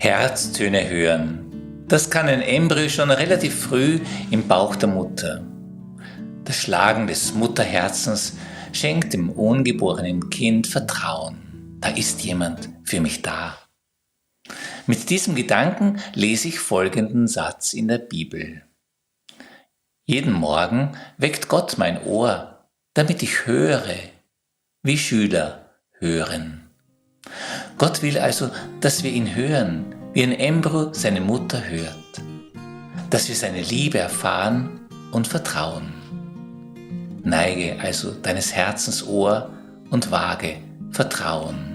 Herztöne hören. Das kann ein Embryo schon relativ früh im Bauch der Mutter. Das Schlagen des Mutterherzens schenkt dem ungeborenen Kind Vertrauen. Da ist jemand für mich da. Mit diesem Gedanken lese ich folgenden Satz in der Bibel. Jeden Morgen weckt Gott mein Ohr, damit ich höre, wie Schüler hören. Gott will also, dass wir ihn hören, wie ein Embryo seine Mutter hört, dass wir seine Liebe erfahren und vertrauen. Neige also deines Herzens Ohr und wage Vertrauen.